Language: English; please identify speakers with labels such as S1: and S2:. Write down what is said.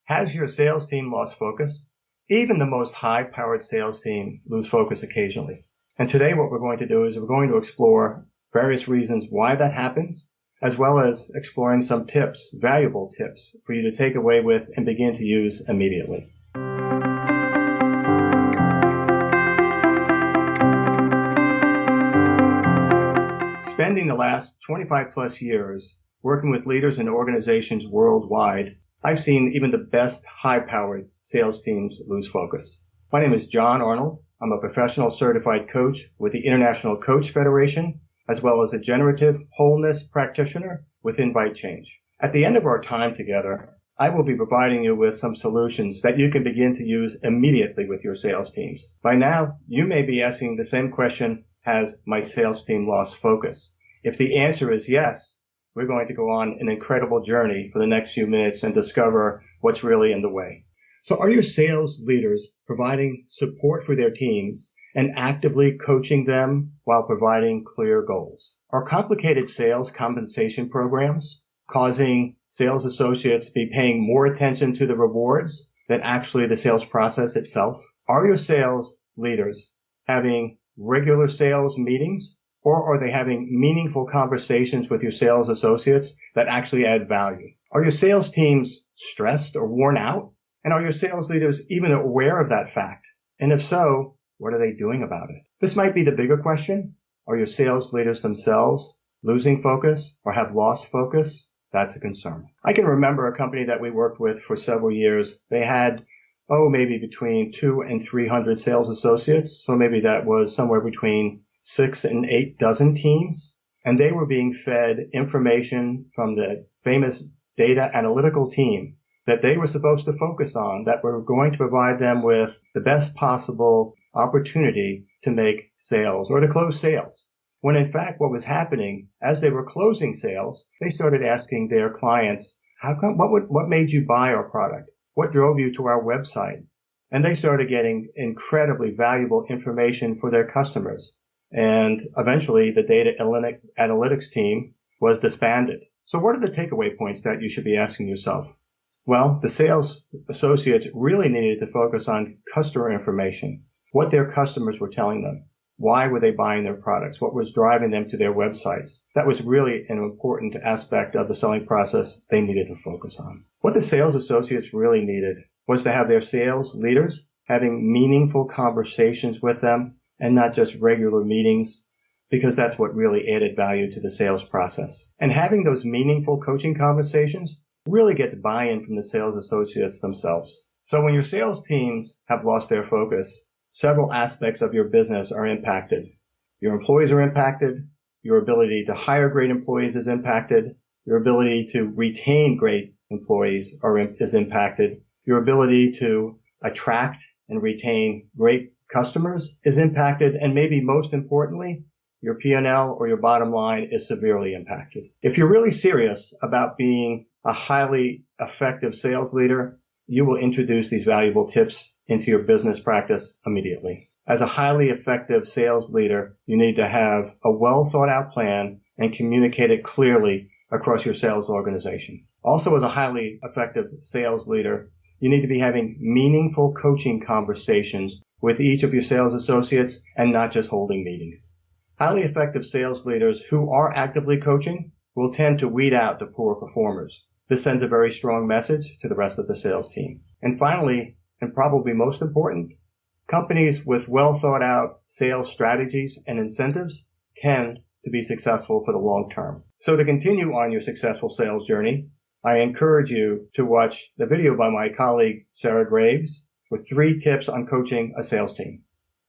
S1: Has your sales team lost focus? Even the most high-powered sales team lose focus occasionally. And today what we're going to do is we're going to explore various reasons why that happens, as well as exploring some tips, valuable tips, for you to take away with and begin to use immediately. Spending the last 25 plus years working with leaders in organizations worldwide, I've seen even the best high-powered sales teams lose focus. My name is John Arnold. I'm a professional certified coach with the International Coach Federation, as well as a Generative Wholeness practitioner with inviteCHANGE. At the end of our time together, I will be providing you with some solutions that you can begin to use immediately with your sales teams. By now, you may be asking the same question: has my sales team lost focus? If the answer is yes, we're going to go on an incredible journey for the next few minutes and discover what's really in the way. So are your sales leaders providing support for their teams and actively coaching them while providing clear goals? Are complicated sales compensation programs causing sales associates to be paying more attention to the rewards than actually the sales process itself? Are your sales leaders having regular sales meetings, or are they having meaningful conversations with your sales associates that actually add value? Are your sales teams stressed or worn out? And are your sales leaders even aware of that fact? And if so, what are they doing about it? This might be the bigger question. Are your sales leaders themselves losing focus or have lost focus? That's a concern. I can remember a company that we worked with for several years. They had maybe between 200 and 300 sales associates. So maybe that was somewhere between 6 and 8 dozen teams. And they were being fed information from the famous data analytical team that they were supposed to focus on, that were going to provide them with the best possible opportunity to make sales or to close sales. When in fact, what was happening as they were closing sales, they started asking their clients, what made you buy our product? What drove you to our website? And they started getting incredibly valuable information for their customers. And eventually the data analytics team was disbanded. So what are the takeaway points that you should be asking yourself? Well, the sales associates really needed to focus on customer information, what their customers were telling them. Why were they buying their products? What was driving them to their websites? That was really an important aspect of the selling process they needed to focus on. What the sales associates really needed was to have their sales leaders having meaningful conversations with them and not just regular meetings, because that's what really added value to the sales process. And having those meaningful coaching conversations really gets buy-in from the sales associates themselves. So when your sales teams have lost their focus, several aspects of your business are impacted. Your employees are impacted. Your ability to hire great employees is impacted. Your ability to retain great employees is impacted. Your ability to attract and retain great customers is impacted. And maybe most importantly, your P&L or your bottom line is severely impacted. If you're really serious about being a highly effective sales leader, you will introduce these valuable tips into your business practice immediately. As a highly effective sales leader, you need to have a well thought out plan and communicate it clearly across your sales organization. Also, as a highly effective sales leader, you need to be having meaningful coaching conversations with each of your sales associates and not just holding meetings. Highly effective sales leaders who are actively coaching will tend to weed out the poor performers. This sends a very strong message to the rest of the sales team. And finally, and probably most important, companies with well thought out sales strategies and incentives tend to be successful for the long term. So to continue on your successful sales journey, I encourage you to watch the video by my colleague Sarah Graves with 3 tips on coaching a sales team.